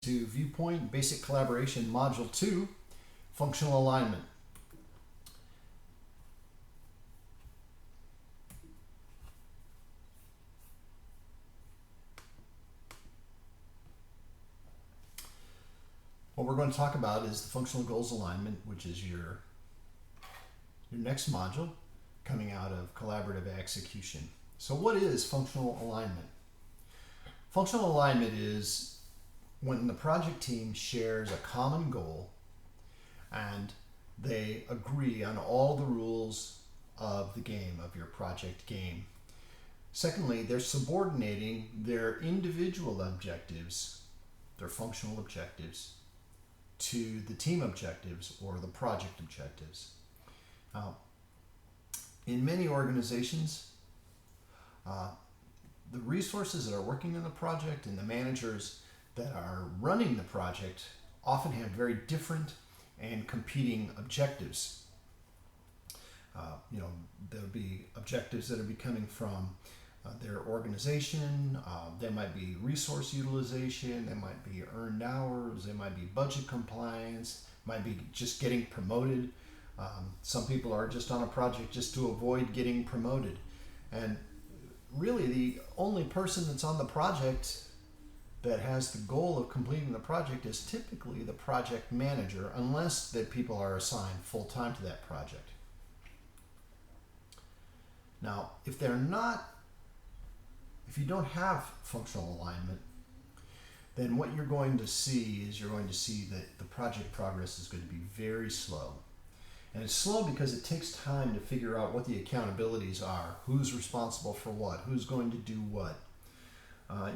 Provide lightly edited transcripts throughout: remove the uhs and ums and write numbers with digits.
To Viewpoint Basic Collaboration Module 2, Functional Alignment. What we're going to talk about is the functional goals alignment, which is your next module coming out of collaborative execution. So what is functional alignment? Functional alignment is when the project team shares a common goal and they agree on all the rules of the game, of your project game. Secondly, they're subordinating their individual objectives, their functional objectives, to the team objectives or the project objectives. In many organizations, the resources that are working in the project and the managers that are running the project often have very different and competing objectives. There'll be objectives that will be coming from their organization. There might be resource utilization, there might be earned hours, there might be budget compliance, might be just getting promoted. Some people are just on a project just to avoid getting promoted. And really the only person that's on the project that has the goal of completing the project is typically the project manager, unless that people are assigned full-time to that project. Now, if you don't have functional alignment, then what you're going to see is that the project progress is going to be very slow. And it's slow because it takes time to figure out what the accountabilities are, who's responsible for what, who's going to do what.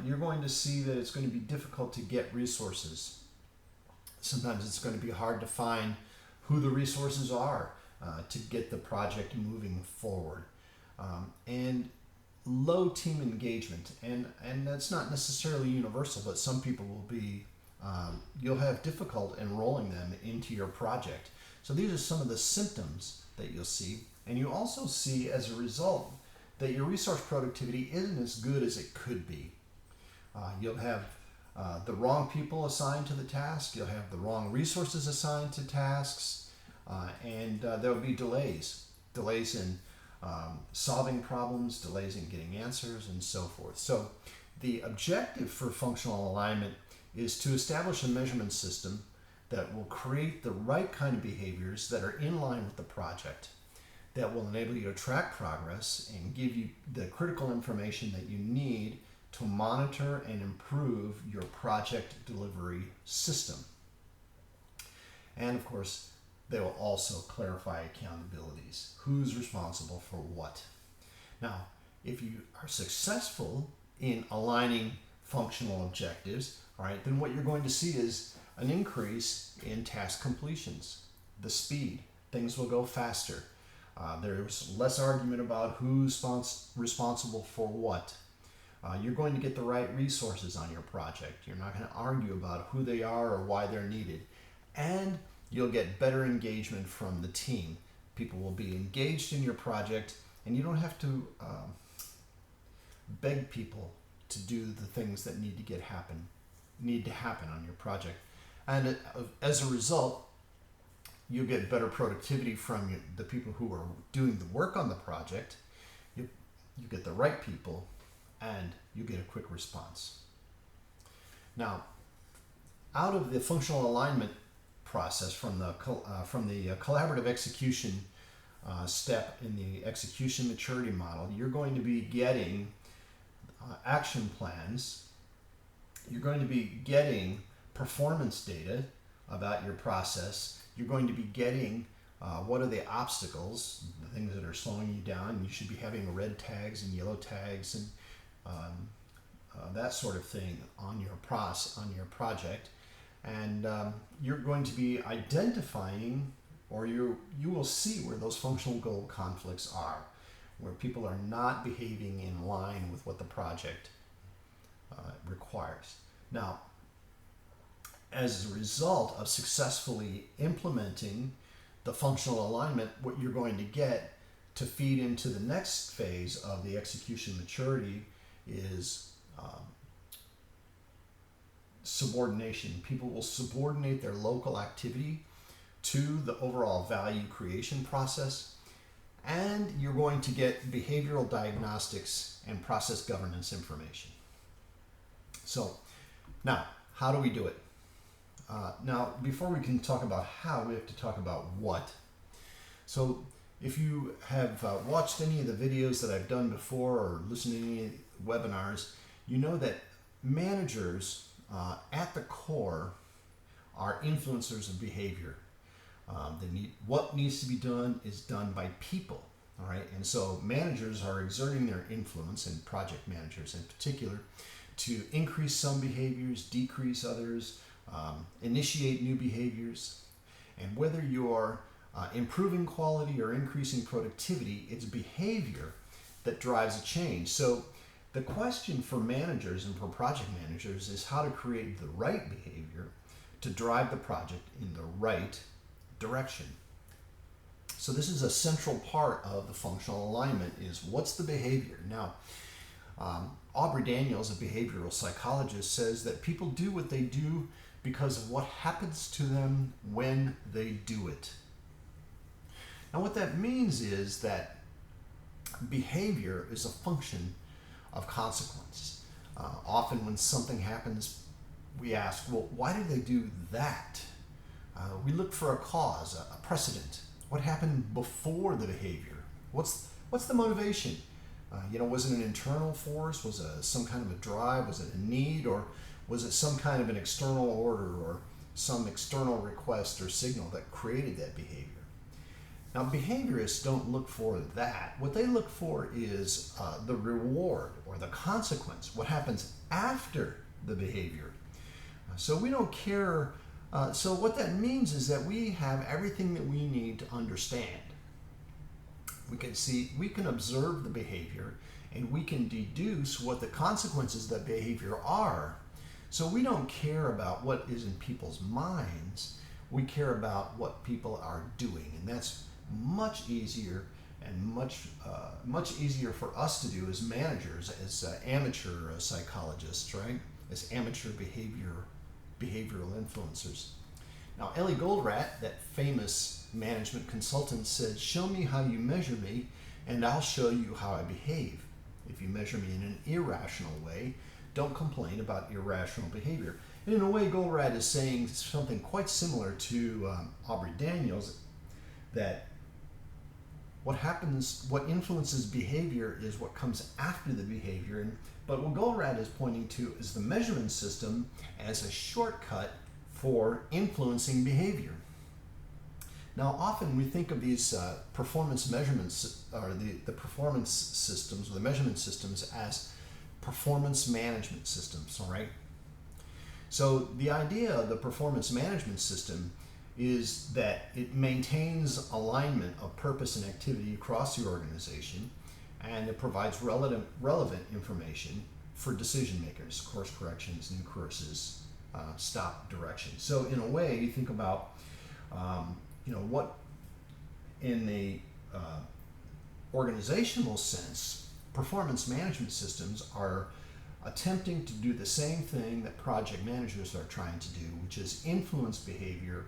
You're going to see that it's going to be difficult to get resources. Sometimes it's going to be hard to find who the resources are to get the project moving forward. And low team engagement, and that's not necessarily universal, but some people will be, you'll have difficult enrolling them into your project. So these are some of the symptoms that you'll see. And you also see as a result that your resource productivity isn't as good as it could be. You'll have the wrong people assigned to the task, you'll have the wrong resources assigned to tasks, and there'll be delays in solving problems, delays in getting answers, and so forth. So the objective for functional alignment is to establish a measurement system that will create the right kind of behaviors that are in line with the project, that will enable you to track progress and give you the critical information that you need to monitor and improve your project delivery system. And of course, they will also clarify accountabilities. Who's responsible for what? Now, if you are successful in aligning functional objectives, all right, then what you're going to see is an increase in task completions, the speed. Things will go faster. There's less argument about who's responsible for what. You're going to get the right resources on your project. You're not going to argue about who they are or why they're needed. And you'll get better engagement from the team. People will be engaged in your project, and you don't have to beg people to do the things that need to happen on your project. And as a result, you get better productivity from the people who are doing the work on the project. You get the right people, and you get a quick response. Now, out of the functional alignment process from the collaborative execution step in the execution maturity model, you're going to be getting action plans. You're going to be getting performance data about your process. You're going to be getting what are the obstacles, the things that are slowing you down. You should be having red tags and yellow tags and that sort of thing on your project. And you're going to be identifying, or you will see where those functional goal conflicts are, where people are not behaving in line with what the project requires. Now, as a result of successfully implementing the functional alignment, what you're going to get to feed into the next phase of the execution maturity is subordination. People will subordinate their local activity to the overall value creation process, and you're going to get behavioral diagnostics and process governance information. So now, how do we do it? Now, before we can talk about how, we have to talk about what. So if you have watched any of the videos that I've done before or listened to any webinars, you know that managers at the core are influencers of behavior. What needs to be done is done by people, all right? And so managers are exerting their influence, and project managers in particular, to increase some behaviors, decrease others, initiate new behaviors. And whether you're improving quality or increasing productivity, it's behavior that drives a change. So the question for managers and for project managers is how to create the right behavior to drive the project in the right direction. So this is a central part of the functional alignment, is what's the behavior. Now, Aubrey Daniels, a behavioral psychologist, says that people do what they do because of what happens to them when they do it. Now what that means is that behavior is a function of consequence. Often when something happens, we ask, well, why did they do that? We look for a cause, a precedent. What happened before the behavior? What's the motivation? Was it an internal force? Was it some kind of a drive? Was it a need? Or was it some kind of an external order or some external request or signal that created that behavior? Now, behaviorists don't look for that. What they look for is the reward or the consequence, what happens after the behavior. So we don't care. So what that means is that we have everything that we need to understand. We can observe the behavior, and we can deduce what the consequences of that behavior are. So we don't care about what is in people's minds. We care about what people are doing, and that's much easier and much easier for us to do as managers, as amateur psychologists, right? As amateur behavioral influencers. Now, Ellie Goldratt, that famous management consultant, said, "Show me how you measure me, and I'll show you how I behave. If you measure me in an irrational way, don't complain about irrational behavior." And in a way, Goldratt is saying something quite similar to Aubrey Daniels, that what influences behavior is what comes after the behavior. But what Goldratt is pointing to is the measurement system as a shortcut for influencing behavior. Now, often we think of these performance measurements, or the performance systems, or the measurement systems, as performance management systems, all right? So the idea of the performance management system is that it maintains alignment of purpose and activity across the organization, and it provides relevant information for decision makers, course corrections, new courses, stop direction. So in a way, you think about what in the organizational sense, performance management systems are attempting to do the same thing that project managers are trying to do, which is influence behavior,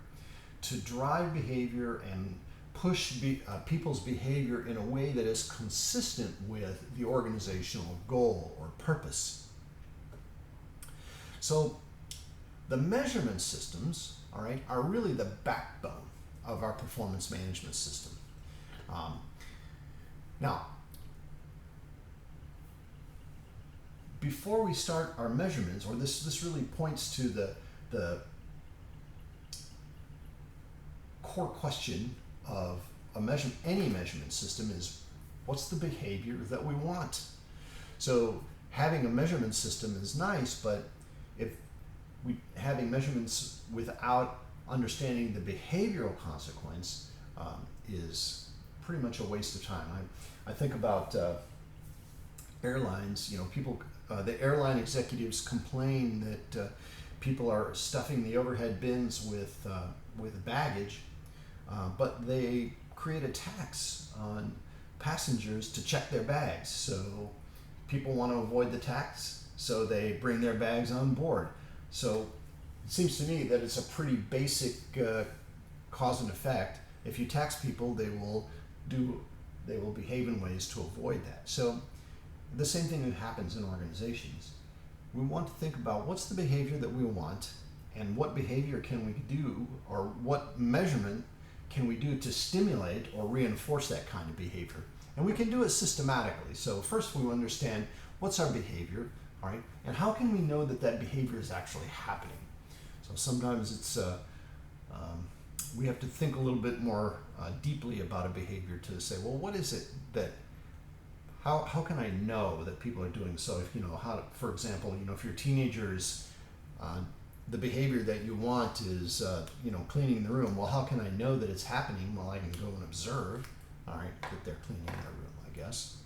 to drive behavior and push people's behavior in a way that is consistent with the organizational goal or purpose. So the measurement systems, all right, are really the backbone of our performance management system. Now, before we start our measurements, or this really points to the core question of any measurement system is, what's the behavior that we want? So having a measurement system is nice, but if having measurements without understanding the behavioral consequence is pretty much a waste of time. I think about airlines. The airline executives complain that people are stuffing the overhead bins with baggage, but they create a tax on passengers to check their bags. So people want to avoid the tax, so they bring their bags on board. So it seems to me that it's a pretty basic cause and effect. If you tax people, they will behave in ways to avoid that. So the same thing that happens in organizations. We want to think about what's the behavior that we want, and what behavior can we do, or what measurement can we do to stimulate or reinforce that kind of behavior. And we can do it systematically. So first we understand what's our behavior, all right, and how can we know that that behavior is actually happening. So sometimes it's we have to think a little bit more deeply about a behavior to say, well, what is it that, how can I know that people are doing so? If for example, if your teenagers, the behavior that you want is cleaning the room. Well, how can I know that it's happening? Well, I can go and observe, all right, that they're cleaning their room, I guess.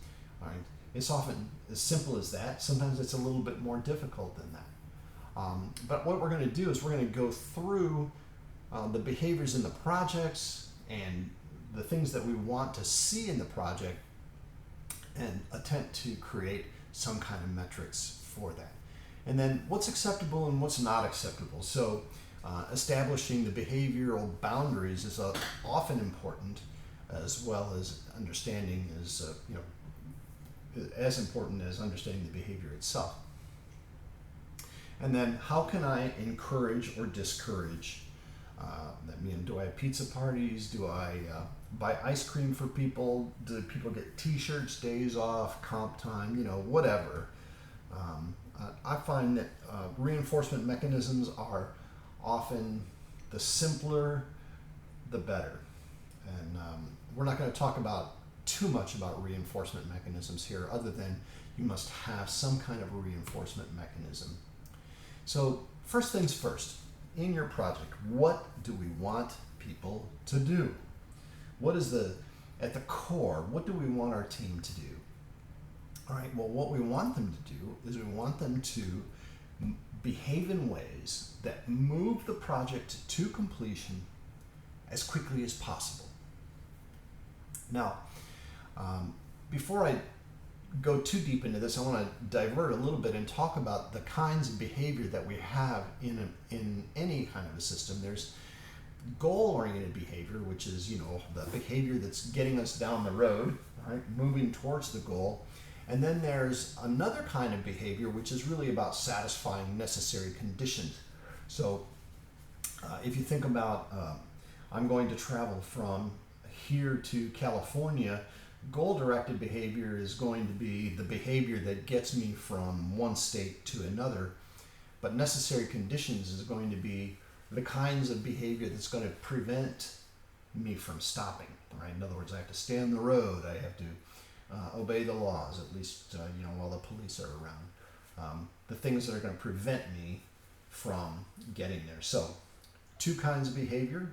All right, it's often as simple as that. Sometimes it's a little bit more difficult than that. But what we're going to do is we're going to go through the behaviors in the projects and the things that we want to see in the project, and attempt to create some kind of metrics for that. And then what's acceptable and what's not acceptable. So establishing the behavioral boundaries is often important, as well as understanding is as important as understanding the behavior itself. And then how can I encourage or discourage? That means, do I have pizza parties? Do I buy ice cream for people? Do people get t-shirts, days off, comp time, whatever. I find that reinforcement mechanisms are often the simpler, the better. And we're not going to talk about too much about reinforcement mechanisms here, other than you must have some kind of a reinforcement mechanism. So first things first, in your project, what do we want people to do? What is at the core, what do we want our team to do? All right, well, what we want them to do is we want them to behave in ways that move the project to completion as quickly as possible. Now, before I go too deep into this, I want to divert a little bit and talk about the kinds of behavior that we have in any kind of a system. There's goal-oriented behavior, which is the behavior that's getting us down the road, right, moving towards the goal. And then there's another kind of behavior which is really about satisfying necessary conditions. So if you think about I'm going to travel from here to California, goal-directed behavior is going to be the behavior that gets me from one state to another, but necessary conditions is going to be the kinds of behavior that's going to prevent me from stopping, right? In other words, I have to stay on the road, I have to obey the laws, at least while the police are around. The things that are going to prevent me from getting there. So, two kinds of behavior: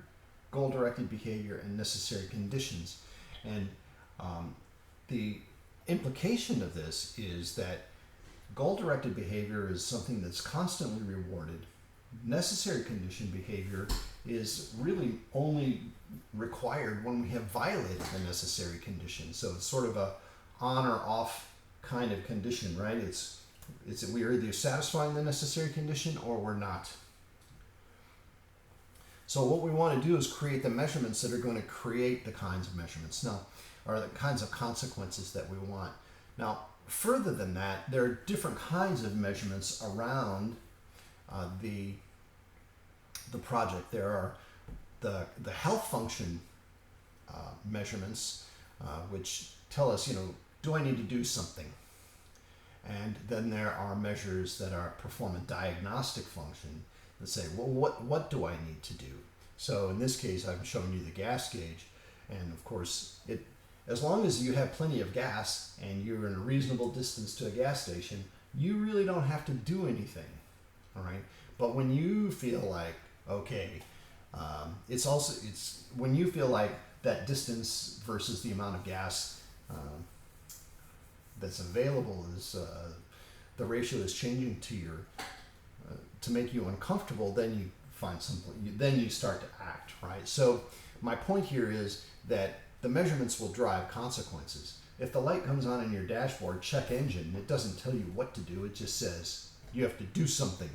goal-directed behavior and necessary conditions. And the implication of this is that goal-directed behavior is something that's constantly rewarded. Necessary condition behavior is really only required when we have violated the necessary condition. So it's sort of a on or off kind of condition, right? It's we're either satisfying the necessary condition or we're not. So what we want to do is create the measurements that are going to create the kinds of measurements now, or the kinds of consequences that we want. Now, further than that, there are different kinds of measurements around the project. There are the health function measurements, which tell us, do I need to do something? And then there are measures that perform a diagnostic function that say, well, what do I need to do? So in this case, I'm showing you the gas gauge, and of course, as long as you have plenty of gas and you're in a reasonable distance to a gas station, you really don't have to do anything, all right? But when you feel like, okay, it's when you feel like that distance versus the amount of gas that's available is the ratio is changing to make you uncomfortable, then you find then you start to act, right? So my point here is that the measurements will drive consequences. If the light comes on in your dashboard, check engine, it doesn't tell you what to do, it just says you have to do something.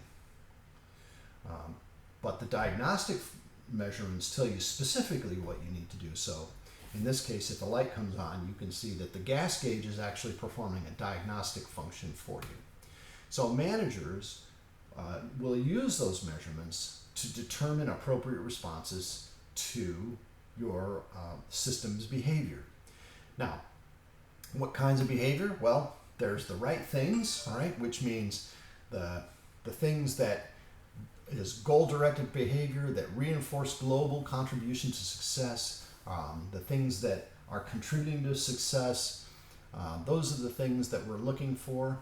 But the diagnostic measurements tell you specifically what you need to do. So in this case, if the light comes on, you can see that the gas gauge is actually performing a diagnostic function for you. So managers will use those measurements to determine appropriate responses to your system's behavior. Now, what kinds of behavior? Well, there's the right things, all right, which means the things that is goal-directed behavior that reinforce global contribution to success, the things that are contributing to success. Those are the things that we're looking for,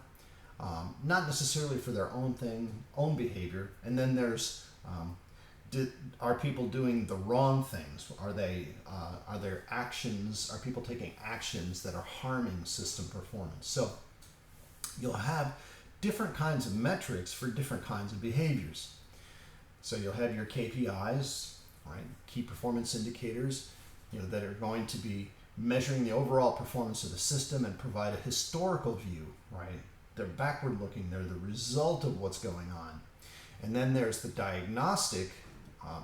not necessarily for their own behavior. And then there's are people doing the wrong things? Are there actions? Are people taking actions that are harming system performance? So you'll have different kinds of metrics for different kinds of behaviors. So you'll have your KPIs, right, key performance indicators, that are going to be measuring the overall performance of the system and provide a historical view, right? They're backward looking, they're the result of what's going on. And then there's the diagnostic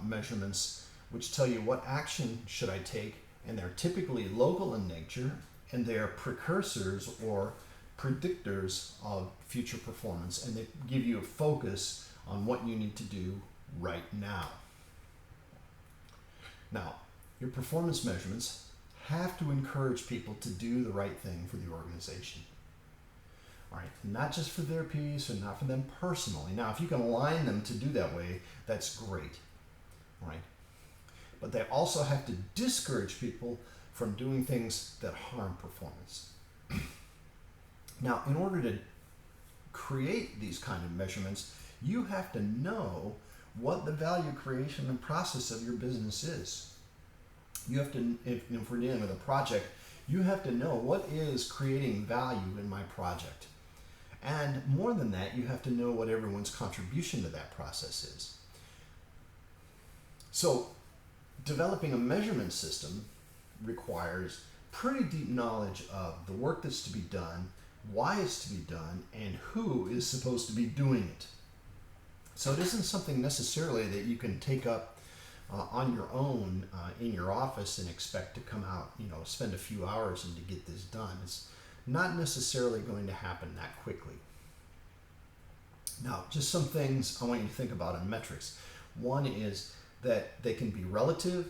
measurements, which tell you what action should I take, and they're typically local in nature, and they are precursors or predictors of future performance, and they give you a focus on what you need to do right now. Now, your performance measurements have to encourage people to do the right thing for the organization. All right, not just for their piece or not for them personally. Now, if you can align them to do that way, that's great, right? But they also have to discourage people from doing things that harm performance. Now, in order to create these kind of measurements, you have to know what the value creation and process of your business is. You have to, if we're dealing with a project, you have to know what is creating value in my project. And more than that, you have to know what everyone's contribution to that process is. So developing a measurement system requires pretty deep knowledge of the work that's to be done, why it's to be done, and who is supposed to be doing it. So it isn't something necessarily that you can take up on your own in your office and expect to come out, spend a few hours and to get this done. It's not necessarily going to happen that quickly. Now, just some things I want you to think about in metrics. One is that they can be relative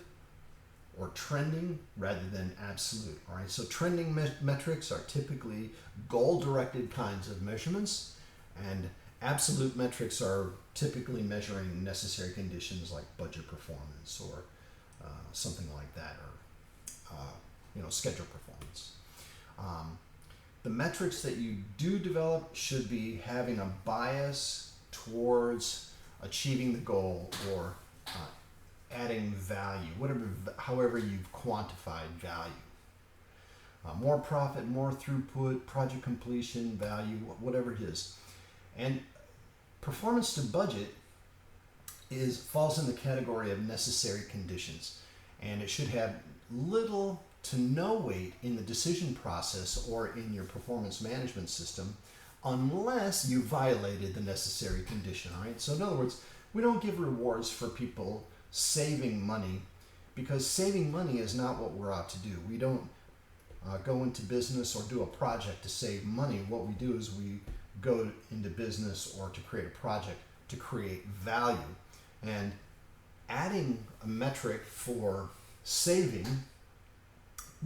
or trending rather than absolute. All right, so trending metrics are typically goal-directed kinds of measurements, and absolute metrics are typically measuring necessary conditions like budget performance or something like that, or schedule performance. The metrics that you do develop should be having a bias towards achieving the goal or adding value, however you've quantified value. More profit, more throughput, project completion, value, whatever it is. And performance to budget falls in the category of necessary conditions, and it should have little to no weight in the decision process or in your performance management system unless you violated the necessary condition. All right? So in other words, we don't give rewards for people saving money, because saving money is not what we're out to do. We don't go into business or do a project to save money. What we do is we go into business or to create a project to create value. And adding a metric for saving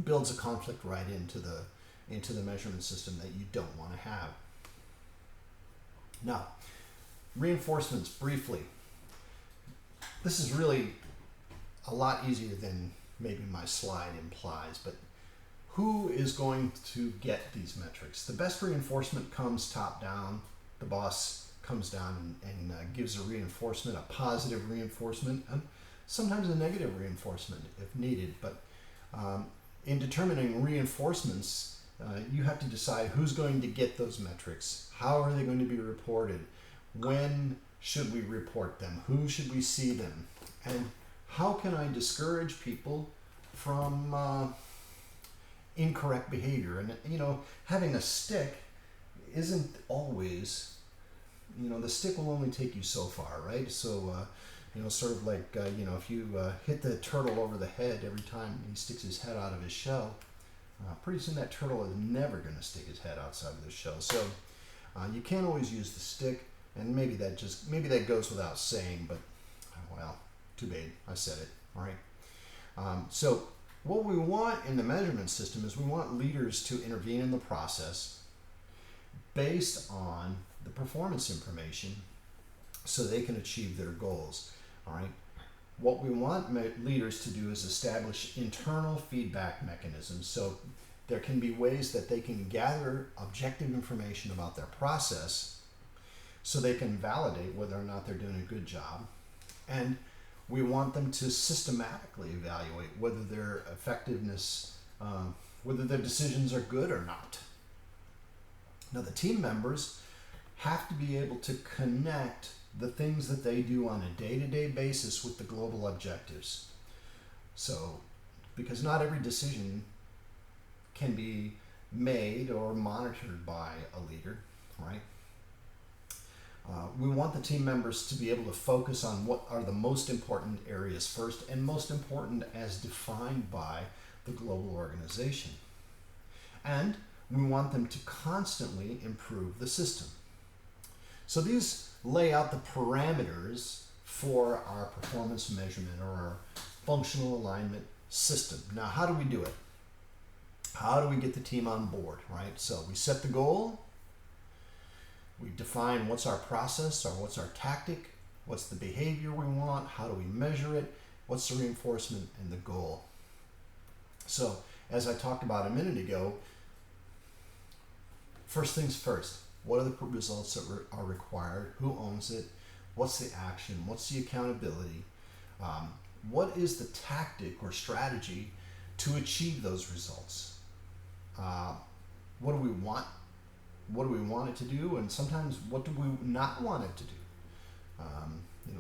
builds a conflict right into the measurement system that you don't want to have. Now, reinforcements briefly. This is really a lot easier than maybe my slide implies, but who is going to get these metrics? The best reinforcement comes top down. The boss comes down and gives a reinforcement, a positive reinforcement, and sometimes a negative reinforcement if needed. But in determining reinforcements, you have to decide who's going to get those metrics. How are they going to be reported? When should we report them? Who should we see them? And how can I discourage people from incorrect behavior? And having a stick isn't always the stick will only take you so far, right? So, sort of like, if you hit the turtle over the head every time he sticks his head out of his shell, pretty soon that turtle is never going to stick his head outside of the shell. So you can't always use the stick, and maybe that goes without saying, but well, too bad, I said it. All right. So what we want in the measurement system is we want leaders to intervene in the process based on the performance information so they can achieve their goals. All right. What we want leaders to do is establish internal feedback mechanisms. So there can be ways that they can gather objective information about their process so they can validate whether or not they're doing a good job. And we want them to systematically evaluate whether their effectiveness, whether their decisions are good or not. Now, the team members have to be able to connect the things that they do on a day-to-day basis with the global objectives. So, because not every decision can be made or monitored by a leader, right? We want the team members to be able to focus on what are the most important areas first, and most important as defined by the global organization. And we want them to constantly improve the system. So these lay out the parameters for our performance measurement or our functional alignment system. Now, how do we do it? How do we get the team on board, right? So we set the goal, we define what's our process or what's our tactic, what's the behavior we want, how do we measure it, what's the reinforcement and the goal. So as I talked about a minute ago, first things first, what are the results that are required, who owns it, what's the action, what's the accountability, what is the tactic or strategy to achieve those results, what do we want it to do, and sometimes what do we not want it to do.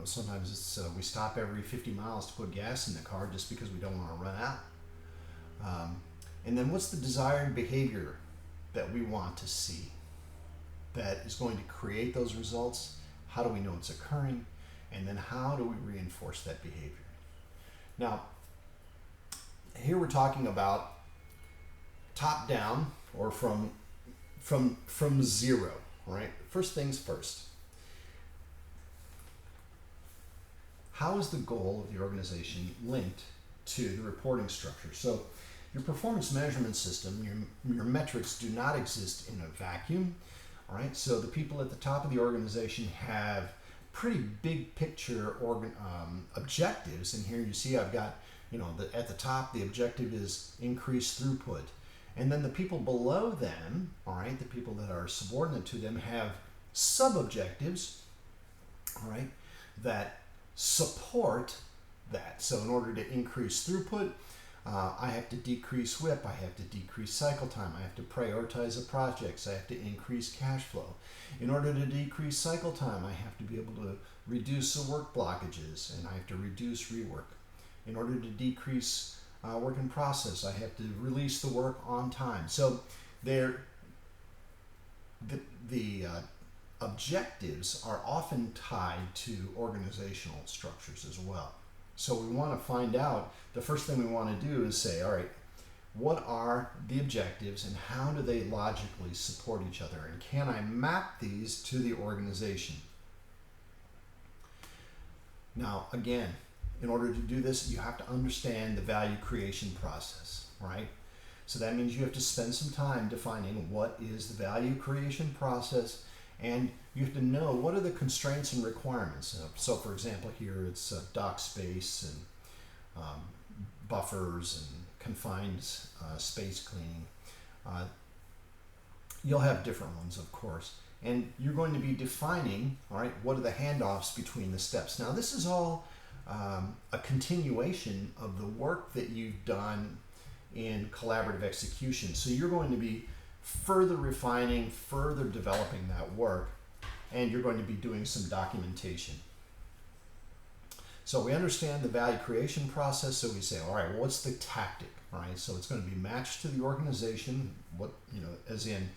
Sometimes it's we stop every 50 miles to put gas in the car just because we don't want to run out. And then what's the desired behavior that we want to see that is going to create those results? How do we know it's occurring? And then how do we reinforce that behavior? Now, here we're talking about top down or from zero, right? First things first. How is the goal of the organization linked to the reporting structure? So your performance measurement system, your metrics do not exist in a vacuum, all right? So the people at the top of the organization have pretty big picture objectives. And here you see I've got, at the top, the objective is increased throughput. And then the people below them, all right, the people that are subordinate to them have sub-objectives, all right, that support that. So in order to increase throughput, I have to decrease WIP, I have to decrease cycle time, I have to prioritize the projects, I have to increase cash flow. In order to decrease cycle time, I have to be able to reduce the work blockages, and I have to reduce rework. In order to decrease work in process, I have to release the work on time. So the objectives are often tied to organizational structures as well. So we want to find out, the first thing we want to do is say, all right, what are the objectives and how do they logically support each other? And can I map these to the organization? Now, again, in order to do this, you have to understand the value creation process, right? So that means you have to spend some time defining what is the value creation process, and you have to know what are the constraints and requirements. So for example, here it's dock space and buffers and confined space cleaning. You'll have different ones, of course. And you're going to be defining, all right, what are the handoffs between the steps. Now this is all a continuation of the work that you've done in collaborative execution. So you're going to be further refining, further developing that work, and you're going to be doing some documentation. So we understand the value creation process, so we say, all right, well, what's the tactic? All right, so it's going to be matched to the organization, as in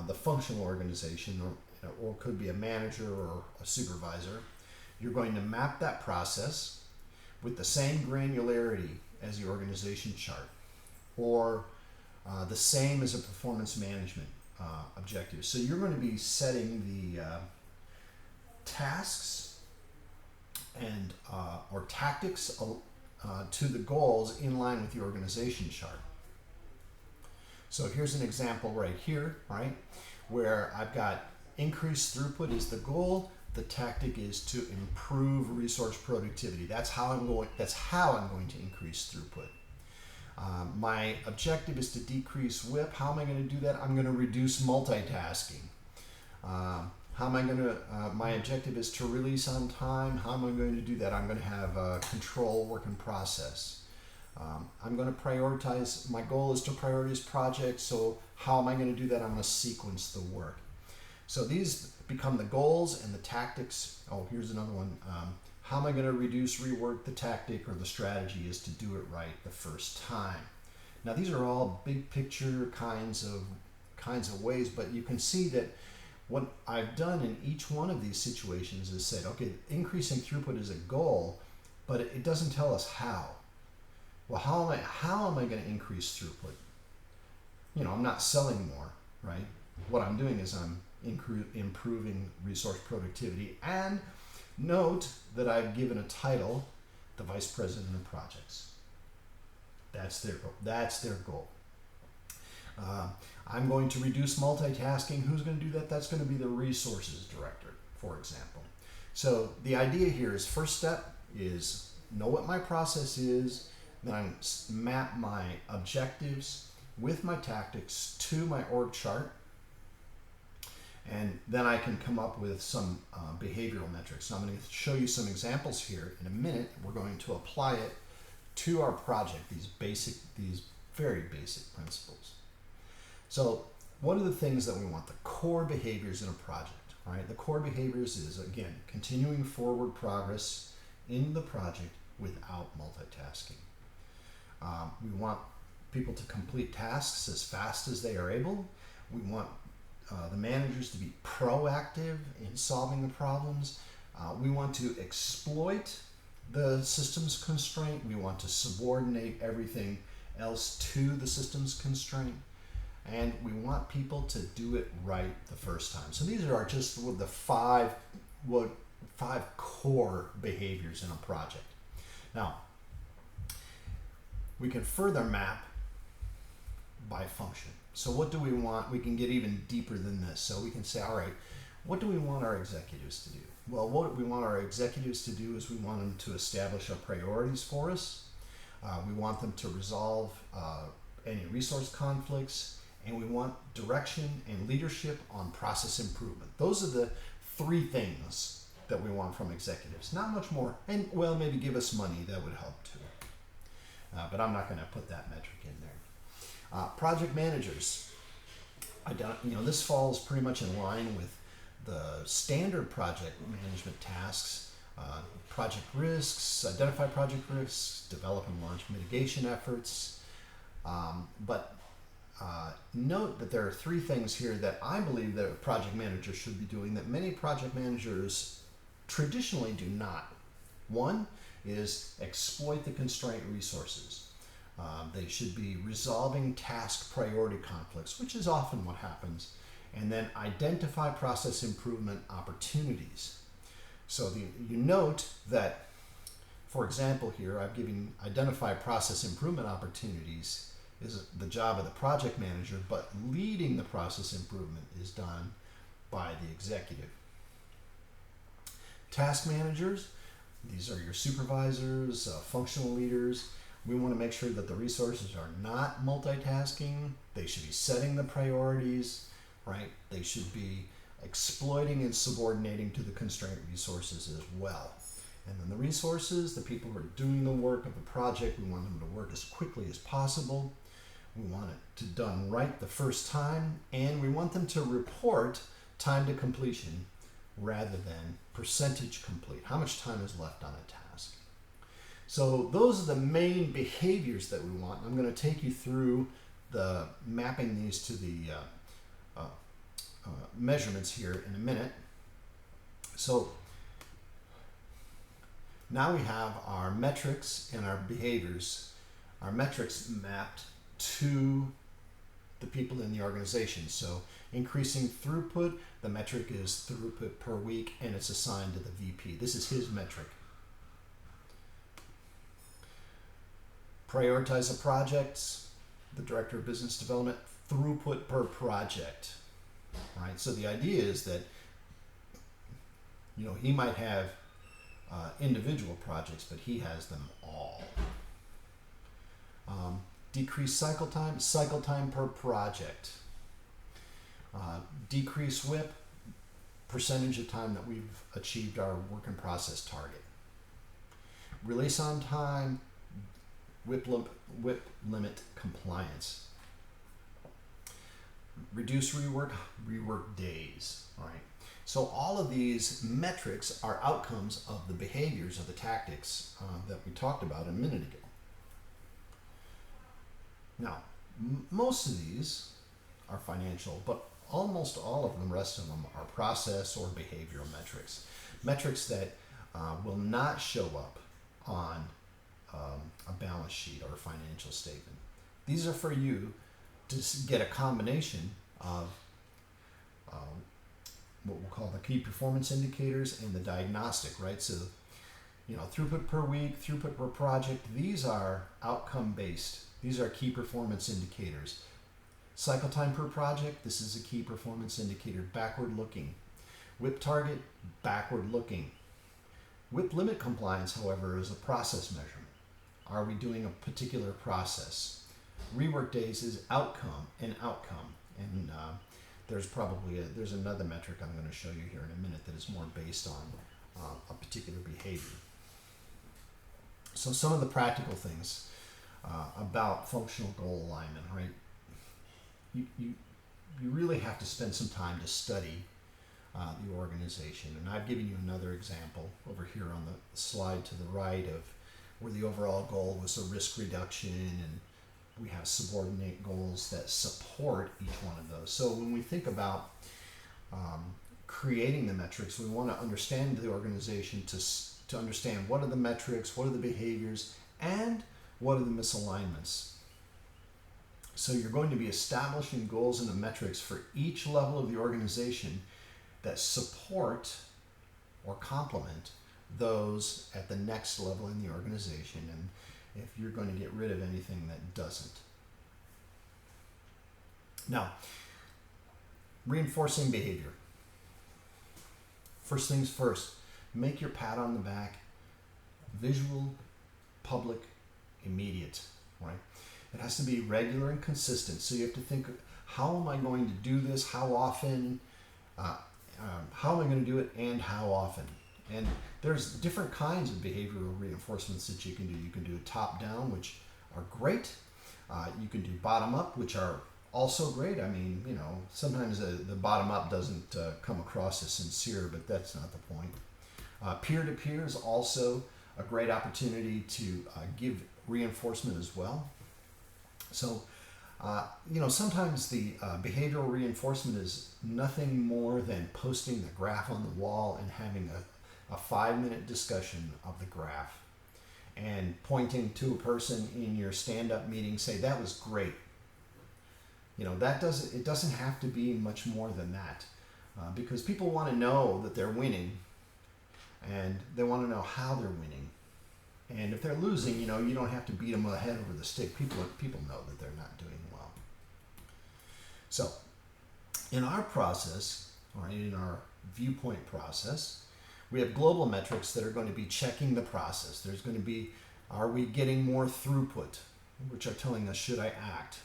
the functional organization, or it could be a manager or a supervisor. You're going to map that process with the same granularity as the organization chart, or the same as a performance management objective. So you're going to be setting the tasks and or tactics to the goals in line with the organization chart. So here's an example right here, right, where I've got increased throughput is the goal. The tactic is to improve resource productivity. That's how I'm going to increase throughput. My objective is to decrease WIP. How am I going to do that? I'm going to reduce multitasking. How am I going to, my objective is to release on time. How am I going to do that? I'm going to have control, work in process. I'm going to prioritize, my goal is to prioritize projects, so how am I going to do that? I'm going to sequence the work. So these become the goals and the tactics. Oh, here's another one. How am I going to reduce, rework the tactic or the strategy is to do it right the first time. Now these are all big picture kinds of ways, but you can see that what I've done in each one of these situations is said, okay, increasing throughput is a goal, but it doesn't tell us how. Well, how am I going to increase throughput? You know, I'm not selling more, right? What I'm doing is I'm improving resource productivity. And note that I've given a title, the Vice President of Projects. That's their goal. I'm going to reduce multitasking. Who's going to do that? That's going to be the resources director, for example. So the idea here is, first step is know what my process is, then I map my objectives with my tactics to my org chart, and then I can come up with some behavioral metrics. So I'm going to show you some examples here in a minute. We're going to apply it to our project, these very basic principles. So what are the things that we want? The core behaviors in a project, right? The core behaviors is, again, continuing forward progress in the project without multitasking. We want people to complete tasks as fast as they are able. We want the managers to be proactive in solving the problems. We want to exploit the systems constraint. We want to subordinate everything else to the systems constraint. And we want people to do it right the first time. So these are just the five core behaviors in a project. Now, we can further map by function. So what do we want? We can get even deeper than this. So we can say, all right, what do we want our executives to do? Well, what we want our executives to do is we want them to establish our priorities for us. We want them to resolve any resource conflicts, and we want direction and leadership on process improvement. Those are the three things that we want from executives. Not much more. And, well, maybe give us money. That would help too. But I'm not going to put that metric in there. Project managers. This falls pretty much in line with the standard project management tasks. Project risks, identify project risks, develop and launch mitigation efforts. But note that there are three things here that I believe that a project manager should be doing that many project managers traditionally do not. One is exploit the constraint resources. They should be resolving task priority conflicts, which is often what happens, and then identify process improvement opportunities. So you note that, for example, here I've given identify process improvement opportunities is the job of the project manager, but leading the process improvement is done by the executive. Task managers, these are your supervisors, functional leaders. We want to make sure that the resources are not multitasking. They should be setting the priorities, right? They should be exploiting and subordinating to the constraint resources as well. And then the resources, the people who are doing the work of the project, we want them to work as quickly as possible. We want it to done right the first time, and we want them to report time to completion rather than percentage complete. How much time is left on a task? So those are the main behaviors that we want. I'm going to take you through the mapping these to the measurements here in a minute. So now we have our metrics and our behaviors, our metrics mapped to the people in the organization. So increasing throughput, the metric is throughput per week, and it's assigned to the VP. This is his metric. Prioritize the projects, the Director of Business Development, throughput per project. Right? So the idea is that, he might have individual projects, but he has them all. Decrease cycle time per project. Decrease WIP, percentage of time that we've achieved our work in process target. Release on time, WIP limit compliance. Reduce rework days. All right. So all of these metrics are outcomes of the behaviors of the tactics that we talked about a minute ago. Now, most of these are financial, but almost all of them, rest of them, are process or behavioral metrics. Metrics that will not show up on a balance sheet or a financial statement. These are for you to get a combination of what we'll call the key performance indicators and the diagnostic, right? So, throughput per week, throughput per project, these are outcome-based. These are key performance indicators. Cycle time per project, this is a key performance indicator, backward-looking. WIP target, backward-looking. WIP limit compliance, however, is a process measurement. Are we doing a particular process? Rework days is outcome and outcome. And there's another metric I'm going to show you here in a minute that is more based on a particular behavior. So some of the practical things about functional goal alignment, right? You really have to spend some time to study the organization. And I've given you another example over here on the slide to the right of where the overall goal was a risk reduction, and we have subordinate goals that support each one of those. So when we think about creating the metrics, we want to understand the organization to understand what are the metrics, what are the behaviors, and what are the misalignments. So you're going to be establishing goals and the metrics for each level of the organization that support or complement those at the next level in the organization, and if you're going to get rid of anything that doesn't. Now, reinforcing behavior. First things first, make your pat on the back visual, public, immediate, right? It has to be regular and consistent. So you have to think, how am I going to do this? How often? How am I going to do it, and how often? And there's different kinds of behavioral reinforcements that you can do. You can do top-down, which are great. You can do bottom-up, which are also great. I mean, sometimes the bottom-up doesn't come across as sincere, but that's not the point. Peer-to-peer is also a great opportunity to give reinforcement as well. So, sometimes the behavioral reinforcement is nothing more than posting the graph on the wall and having a 5-minute discussion of the graph and pointing to a person in your stand-up meeting, say, that was great. It doesn't have to be much more than that because people want to know that they're winning, and they want to know how they're winning. And if they're losing, you don't have to beat them head over the stick. People know that they're not doing well. So, in our process, or in our viewpoint process, we have global metrics that are going to be checking the process. There's going to be, are we getting more throughput, which are telling us, should I act?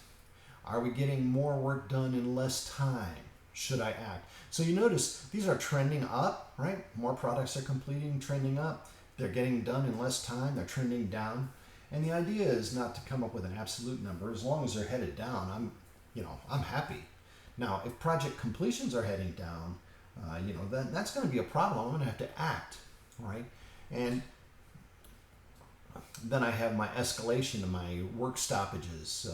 Are we getting more work done in less time? Should I act? So you notice these are trending up, right? More products are completing, trending up. They're getting done in less time. They're trending down. And the idea is not to come up with an absolute number. As long as they're headed down, I'm happy. Now, if project completions are heading down, that's going to be a problem. I'm going to have to act, right? And then I have my escalation and my work stoppages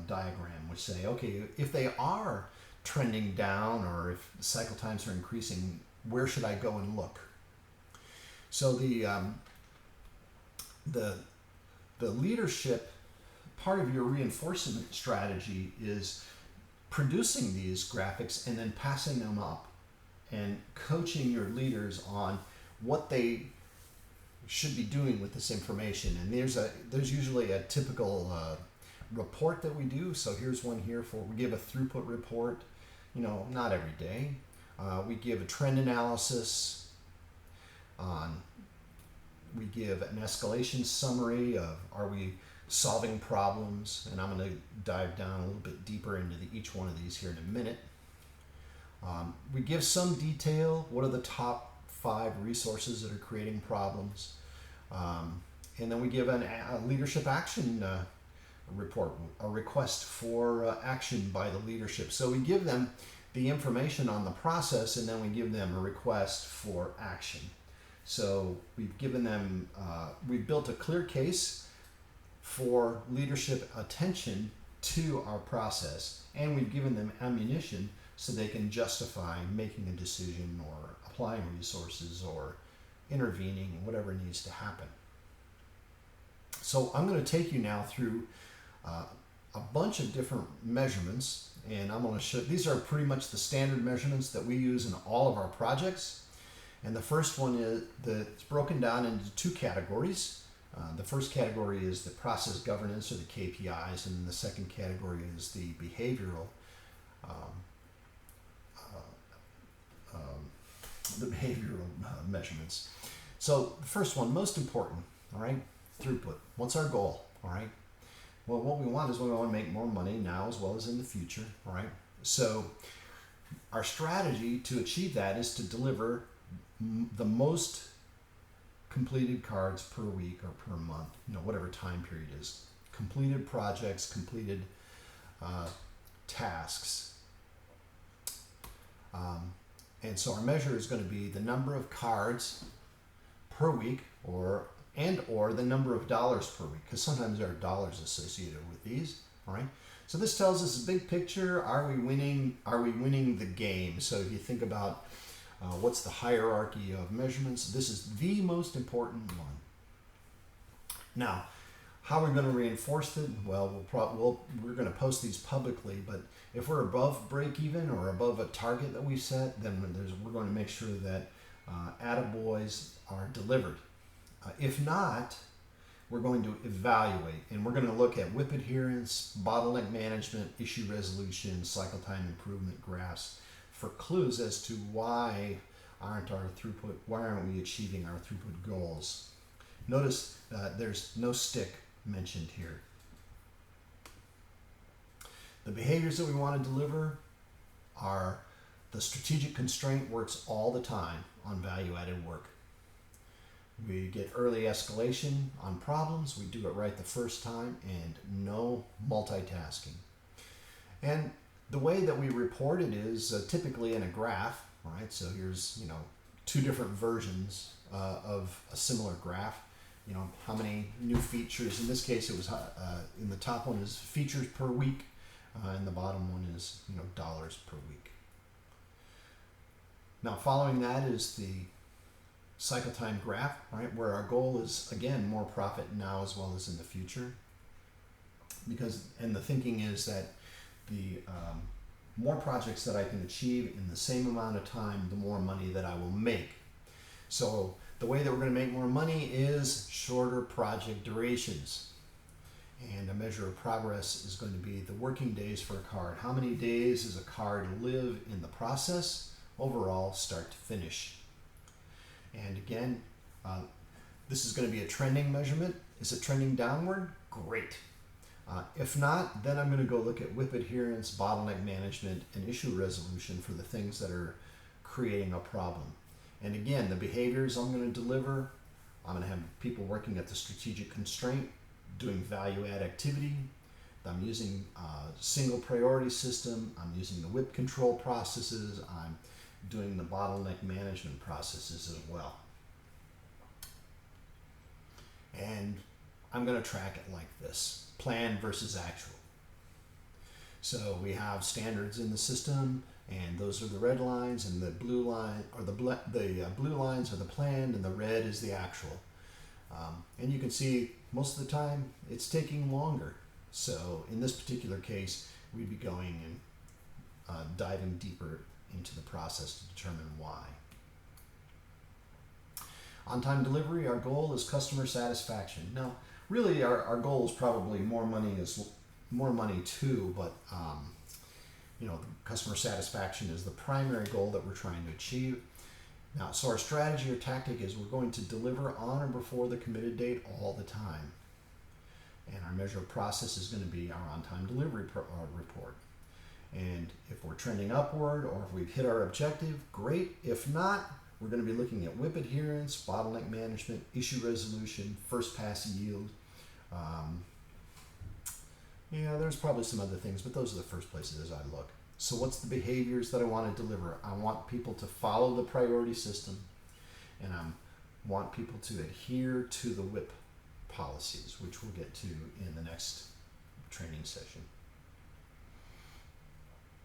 diagram, which say, okay, if they are trending down or if cycle times are increasing, where should I go and look? So the leadership part of your reinforcement strategy is producing these graphics and then passing them up and coaching your leaders on what they should be doing with this information. And there's usually a typical report that we do. So here's one here we give a throughput report, not every day. We give a trend analysis we give an escalation summary of are we solving problems, and I'm going to dive down a little bit deeper into each one of these here in a minute. We give some detail, what are the top 5 resources that are creating problems, and then we give a leadership action report, a request for action by the leadership. So we give them the information on the process, and then we give them a request for action. So we've given them, we've built a clear case for leadership attention to our process, and we've given them ammunition so they can justify making a decision or applying resources or intervening, whatever needs to happen. So I'm going to take you now through a bunch of different measurements, and I'm going to show, these are pretty much the standard measurements that we use in all of our projects. And the first one is it's broken down into 2 categories. The first category is the process governance, or the KPIs, and then the second category is the behavioral measurements. So the first one, most important, all right, throughput. What's our goal, all right? Well, what we want is we want to make more money now as well as in the future, all right? So our strategy to achieve that is to deliver the most completed cards per week or per month, whatever time period is. Completed projects, completed tasks. And so our measure is going to be the number of cards per week or the number of dollars per week, because sometimes there are dollars associated with these, all right? So this tells us a big picture. Are we winning the game? So if you think about what's the hierarchy of measurements, this is the most important one. Now, how are we going to reinforce it? Well, we're going to post these publicly, but if we're above break even or above a target that we set, then we're going to make sure that attaboys are delivered. If not, we're going to evaluate, and we're going to look at WIP adherence, bottleneck management, issue resolution, cycle time improvement graphs for clues as to why aren't we achieving our throughput goals. Notice there's no stick mentioned here. The behaviors that we want to deliver are the strategic constraint works all the time on value-added work. We get early escalation on problems, we do it right the first time, and no multitasking. And the way that we report it is typically in a graph, right? So here's 2 different versions of a similar graph. How many new features? In this case, it was in the top one is features per week, and the bottom one is dollars per week. Now, following that is the cycle time graph, right? Where our goal is again more profit now as well as in the future. And the thinking is that the more projects that I can achieve in the same amount of time, the more money that I will make. So the way that we're going to make more money is shorter project durations. And a measure of progress is going to be the working days for a card. How many days does a card live in the process overall, start to finish? And again, this is going to be a trending measurement. Is it trending downward? Great. If not, then I'm going to go look at WIP adherence, bottleneck management, and issue resolution for the things that are creating a problem. And again, the behaviors I'm going to deliver, I'm going to have people working at the strategic constraint, doing value-add activity. I'm using a single priority system. I'm using the WIP control processes. I'm doing the bottleneck management processes as well. And I'm going to track it like this: plan versus actual. So we have standards in the system, and those are the red lines, and the blue line or the blue lines are the planned, and the red is the actual. And you can see most of the time it's taking longer. So in this particular case, we'd be going and diving deeper into the process to determine why. On-time delivery, our goal is customer satisfaction. Now, really, our goal is probably more money too, but customer satisfaction is the primary goal that we're trying to achieve. Now, so our strategy or tactic is we're going to deliver on or before the committed date all the time. And our measure of process is going to be our on-time delivery report. And if we're trending upward or if we've hit our objective, great. If not, we're going to be looking at WIP adherence, bottleneck management, issue resolution, first pass yield. There's probably some other things, but those are the first places I look. So what's the behaviors that I want to deliver? I want people to follow the priority system, and I want people to adhere to the WIP policies, which we'll get to in the next training session.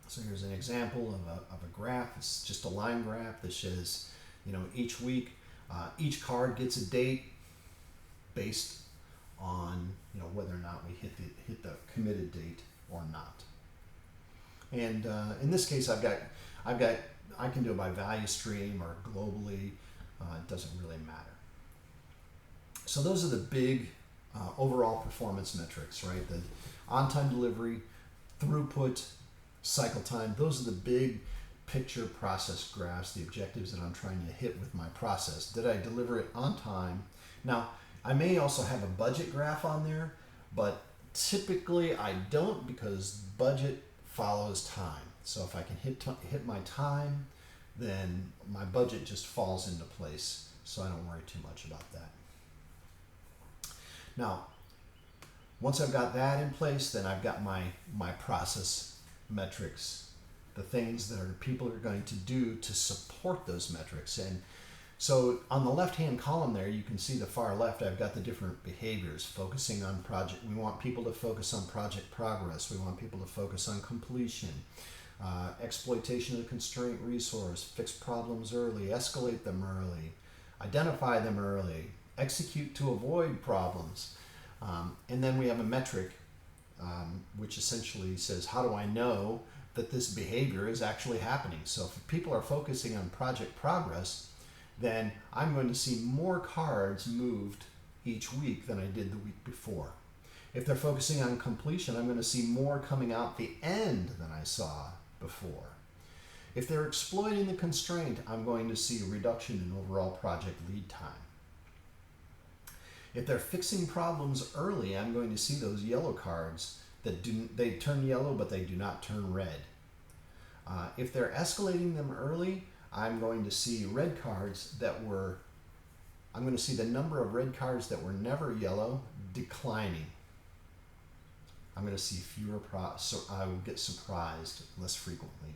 So here's an example of a graph. It's just a line graph that says, each week, each card gets a date based on whether or not we hit the committed date or not. And in this case, I can do it by value stream or globally. It doesn't really matter. So those are the big overall performance metrics, right? The on-time delivery, throughput, cycle time. Those are the big picture process graphs, the objectives that I'm trying to hit with my process. Did I deliver it on time? Now, I may also have a budget graph on there, but typically I don't, because budget follows time. So if I can hit my time, then my budget just falls into place. So I don't worry too much about that. Now, once I've got that in place, then I've got my process metrics, the things that people are going to do to support those metrics. And so on the left-hand column there, you can see the far left, I've got the different behaviors focusing on project. We want people to focus on project progress. We want people to focus on completion, exploitation of the constraint resource, fix problems early, escalate them early, identify them early, execute to avoid problems. And then we have a metric which essentially says, how do I know that this behavior is actually happening? So if people are focusing on project progress, then I'm going to see more cards moved each week than I did the week before. If they're focusing on completion, I'm going to see more coming out the end than I saw before. If they're exploiting the constraint, I'm going to see a reduction in overall project lead time. If they're fixing problems early, I'm going to see those yellow cards that they turn yellow, but they do not turn red. If they're escalating them early, I'm going to see red cards I'm going to see the number of red cards that were never yellow declining. I'm going to see fewer, so I will get surprised less frequently.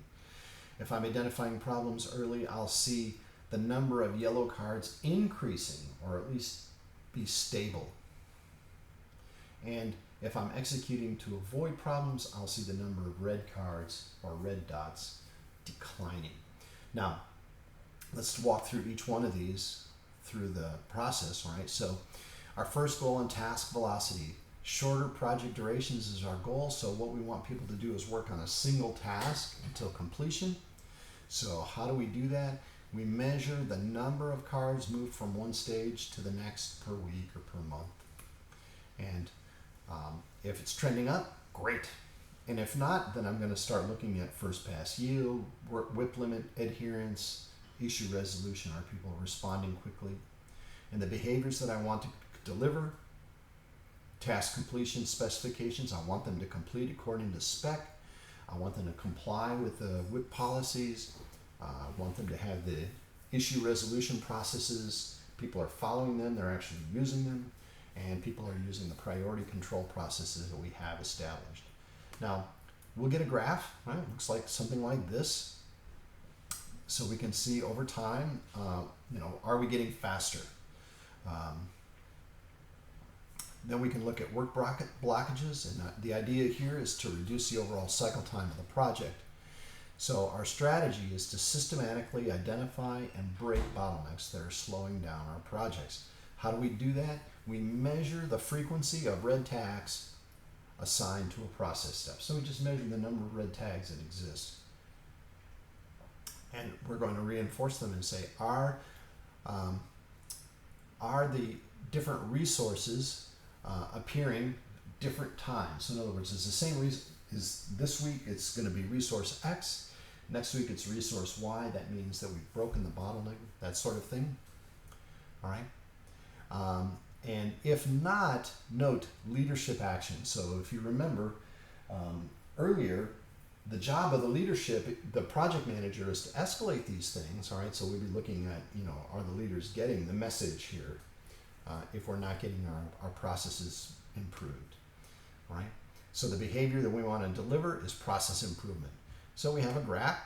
If I'm identifying problems early, I'll see the number of yellow cards increasing, or at least be stable. And if I'm executing to avoid problems, I'll see the number of red cards or red dots declining. Now, let's walk through each one of these through the process, right? So our first goal in task velocity, shorter project durations is our goal. So what we want people to do is work on a single task until completion. So how do we do that? We measure the number of cards moved from one stage to the next per week or per month. And if it's trending up, great. And if not, then I'm going to start looking at first pass yield, WIP limit adherence, issue resolution. Are people responding quickly? And the behaviors that I want to deliver, task completion specifications, I want them to complete according to spec. I want them to comply with the WIP policies. I want them to have the issue resolution processes. People are following them, they're actually using them, and people are using the priority control processes that we have established. Now, we'll get a graph, right? It looks like something like this. So we can see over time, are we getting faster? Then we can look at work blockages, and the idea here is to reduce the overall cycle time of the project. So our strategy is to systematically identify and break bottlenecks that are slowing down our projects. How do we do that? We measure the frequency of red tags assigned to a process step. So we just measure the number of red tags that exist. And we're going to reinforce them and say, are the different resources appearing different times? So in other words, it's the same reason. Is this week it's going to be resource X, next week it's resource Y. That means that we've broken the bottleneck, that sort of thing. All right. And if not, note leadership action. So if you remember earlier, the job of the leadership, the project manager, is to escalate these things. All right. So we'll be looking at, are the leaders getting the message here? If we're not getting our processes improved. All right. So the behavior that we want to deliver is process improvement. So we have a graph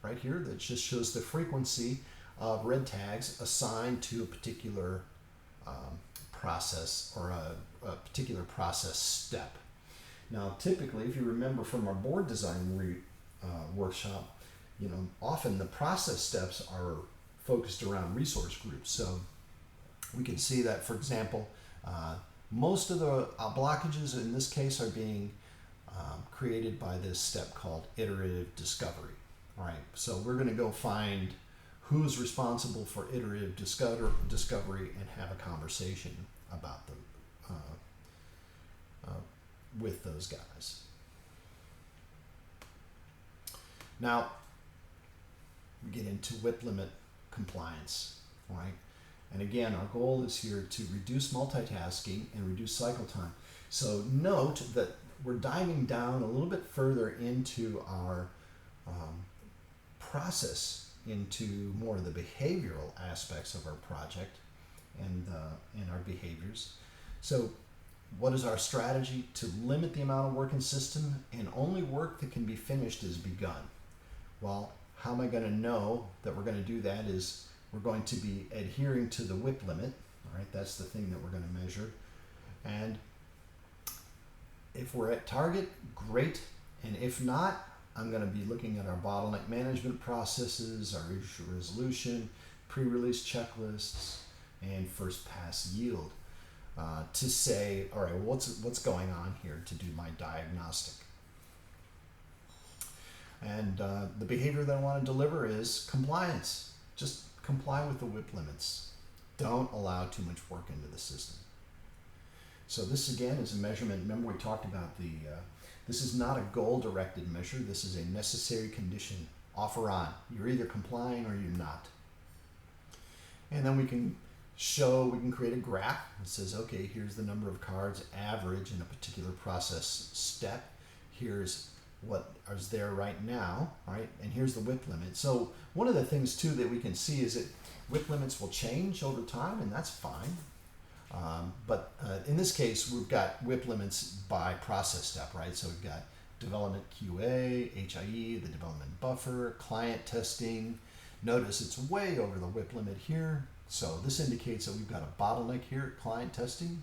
right here that just shows the frequency of red tags assigned to a particular process or a particular process step. Now, typically, if you remember from our board design workshop, often the process steps are focused around resource groups. So we can see that, for example, most of the blockages in this case are being created by this step called iterative discovery. All right, so we're going to go find who's responsible for iterative discovery and have a conversation about them with those guys. Now, we get into WIP limit compliance, all right? And again, our goal is here to reduce multitasking and reduce cycle time. So note that we're diving down a little bit further into our process, into more of the behavioral aspects of our project and our behaviors. So what is our strategy? To limit the amount of work in system, and only work that can be finished is begun. Well, how am I going to know that we're going to do that? Is we're going to be adhering to the WIP limit. All right, that's the thing that we're going to measure. And if we're at target, great. And if not, I'm going to be looking at our bottleneck management processes, our issue resolution, pre-release checklists, and first pass yield to say, all right, what's going on here, to do my diagnostic. And the behavior that I want to deliver is compliance. Just comply with the WIP limits. Don't allow too much work into the system. So this again is a measurement. Remember, we talked about this is not a goal-directed measure. This is a necessary condition, off or on. You're either complying or you're not. And then we can create a graph that says, okay, here's the number of cards average in a particular process step. Here's what is there right now, right? And here's the WIP limit. So one of the things too that we can see is that WIP limits will change over time, and that's fine. But in this case, we've got WIP limits by process step, right? So we've got development QA, HIE, the development buffer, client testing. Notice it's way over the WIP limit here. So this indicates that we've got a bottleneck here at client testing.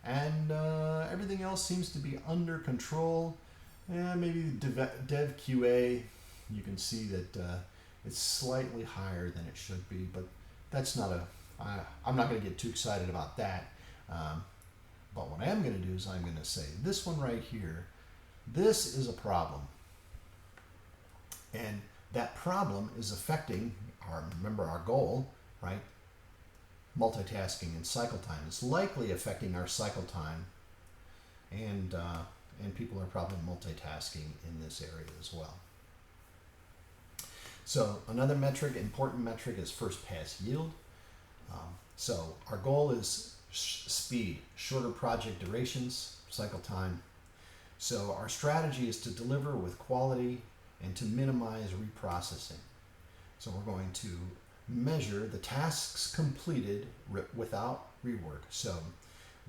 And everything else seems to be under control. Maybe dev QA, you can see that it's slightly higher than it should be, but that's not I'm not going to get too excited about that. But what I am going to do is I'm going to say this one right here, this is a problem. And that problem is affecting our goal, right? Multitasking and cycle time. It's likely affecting our cycle time, and people are probably multitasking in this area as well. So another important metric is first pass yield. So our goal is speed, shorter project durations, cycle time. So our strategy is to deliver with quality and to minimize reprocessing. So we're going to measure the tasks completed without rework. So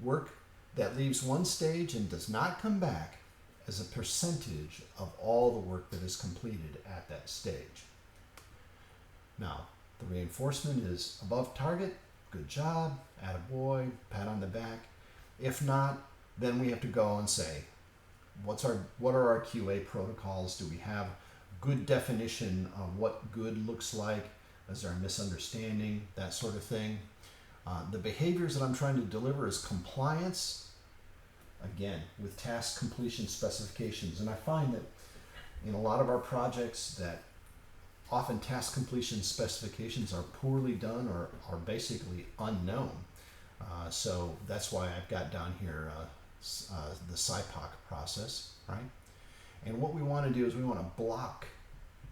work that leaves one stage and does not come back as a percentage of all the work that is completed at that stage. Now, the reinforcement is above target, good job, attaboy, pat on the back. If not, then we have to go and say, what are our QA protocols? Do we have good definition of what good looks like? Is there a misunderstanding? That sort of thing. The behaviors that I'm trying to deliver is compliance, again, with task completion specifications. And I find that in a lot of our projects that often task completion specifications are poorly done or are basically unknown. So that's why I've got down here the SIPOC process, right? And what we want to do is we want to block.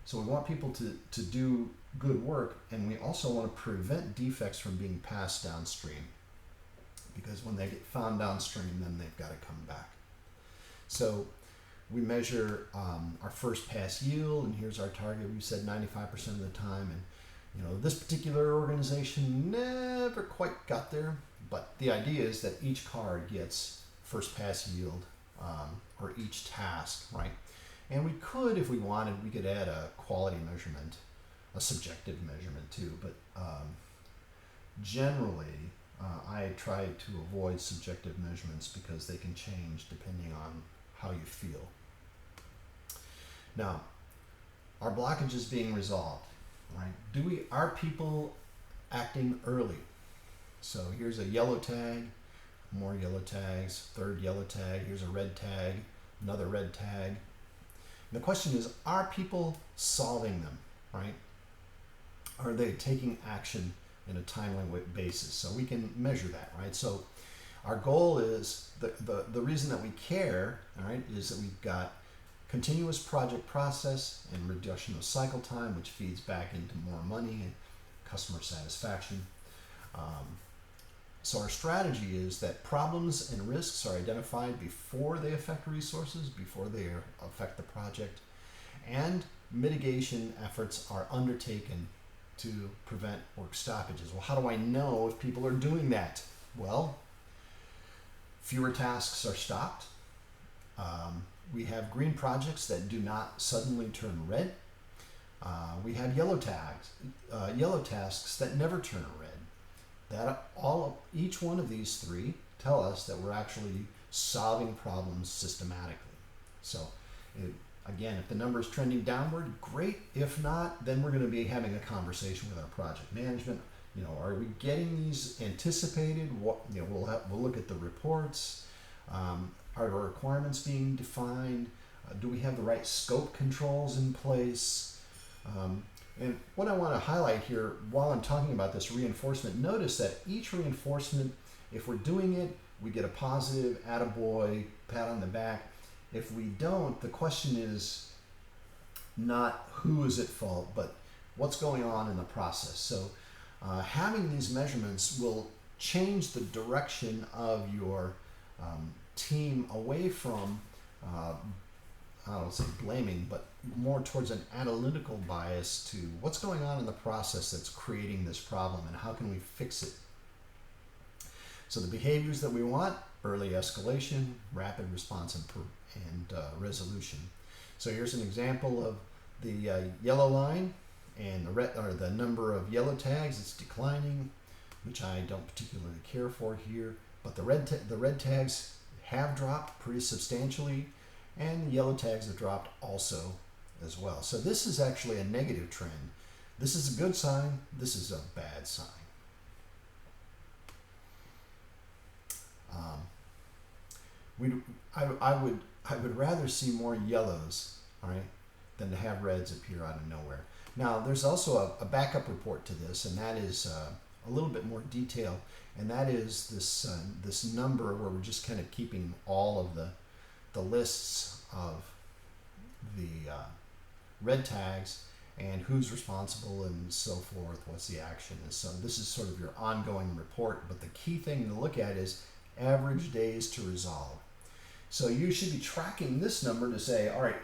So we want people to do good work, and we also want to prevent defects from being passed downstream. Because when they get found downstream, then they've got to come back. So we measure our first pass yield, and here's our target. We said 95% of the time, and this particular organization never quite got there. But the idea is that each car gets first pass yield, or each task, right? And we could, if we wanted, we could add a quality measurement, a subjective measurement too. But generally, I try to avoid subjective measurements because they can change depending on how you feel. Now, our blockage is being resolved, right? Are people acting early? So here's a yellow tag, more yellow tags, third yellow tag, here's a red tag, another red tag. And the question is, are people solving them, right? Are they taking action in a timely basis? So we can measure that, right? So our goal is, the reason that we care, all right, is that we've got continuous project process and reduction of cycle time, which feeds back into more money and customer satisfaction. So our strategy is that problems and risks are identified before they affect resources, before they affect the project, and mitigation efforts are undertaken to prevent work stoppages. Well, how do I know if people are doing that? Well, fewer tasks are stopped. We have green projects that do not suddenly turn red. We have yellow tasks that never turn red. Each one of these three tell us that we're actually solving problems systematically. So, again, if the number is trending downward, great. If not, then we're going to be having a conversation with our project management. Are we getting these anticipated? We'll look at the reports. Are the requirements being defined? Do we have the right scope controls in place? And what I want to highlight here while I'm talking about this reinforcement, notice that each reinforcement, if we're doing it, we get a positive attaboy, pat on the back. If we don't, the question is not who is at fault, but what's going on in the process. So having these measurements will change the direction of your team away from, I don't say blaming, but more towards an analytical bias to what's going on in the process that's creating this problem and how can we fix it. So the behaviors that we want: early escalation, rapid response, and resolution. So here's an example of the yellow line, and the number of yellow tags. It's declining, which I don't particularly care for here. But the red tags have dropped pretty substantially, and the yellow tags have dropped also as well. So this is actually a negative trend. This is a good sign. This is a bad sign. I would rather see more yellows, all right, than to have reds appear out of nowhere. Now, there's also a backup report to this, and that is a little bit more detailed, and that is this number where we're just kind of keeping all of the lists of the red tags and who's responsible and so forth, what's the action. And so this is sort of your ongoing report, but the key thing to look at is average days to resolve. So you should be tracking this number to say, all right,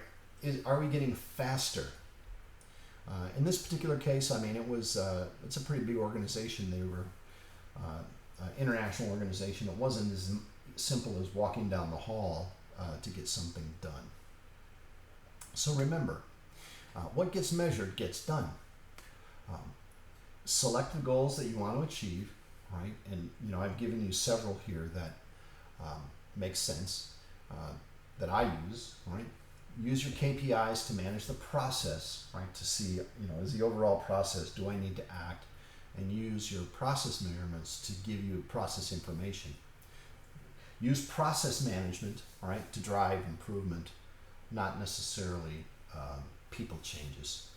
are we getting faster? In this particular case, I mean, it's a pretty big organization. They were an international organization. It wasn't as simple as walking down the hall to get something done. So remember, what gets measured gets done. Select the goals that you want to achieve, right? And I've given you several here that makes sense, that I use, right? Use your KPIs to manage the process, right? To see, is the overall process, do I need to act? And use your process measurements to give you process information. Use process management, right, to drive improvement, not necessarily people changes.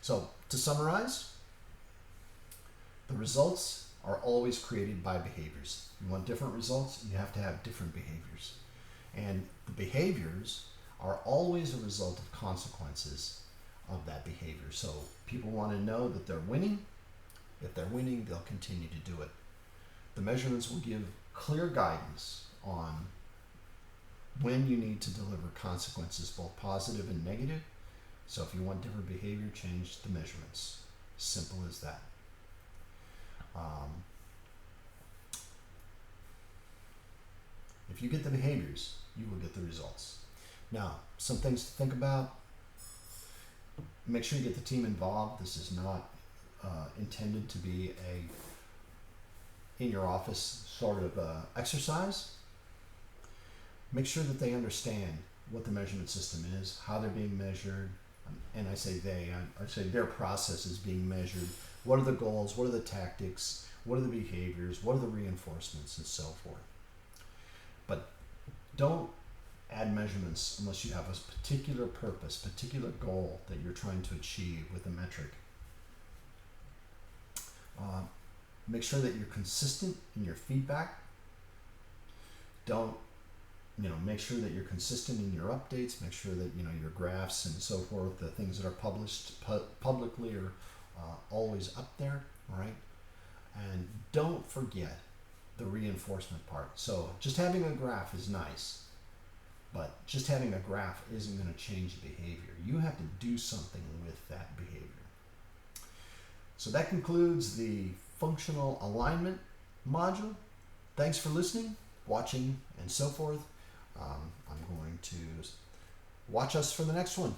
So to summarize, the results are always created by behaviors. You want different results, you have to have different behaviors. And the behaviors are always a result of consequences of that behavior. So people want to know that they're winning. If they're winning, they'll continue to do it. The measurements will give clear guidance on when you need to deliver consequences, both positive and negative. So if you want different behavior, change the measurements. Simple as that. If you get the behaviors, you will get the results. Now, some things to think about. Make sure you get the team involved. This is not intended to be a in your office sort of exercise. Make sure that they understand what the measurement system is, how they're being measured, and I say I say their process is being measured. What are the goals? What are the tactics? What are the behaviors? What are the reinforcements, and so forth. But don't add measurements unless you have a particular purpose, particular goal that you're trying to achieve with a metric. Make sure that you're consistent in your feedback. Make sure that you're consistent in your updates. Make sure that your graphs and so forth, the things that are published publicly, are always up there, right? And don't forget the reinforcement part. So just having a graph is nice, but just having a graph isn't going to change the behavior. You have to do something with that behavior. So that concludes the functional alignment module. Thanks for listening, watching, and so forth. I'm going to watch us for the next one.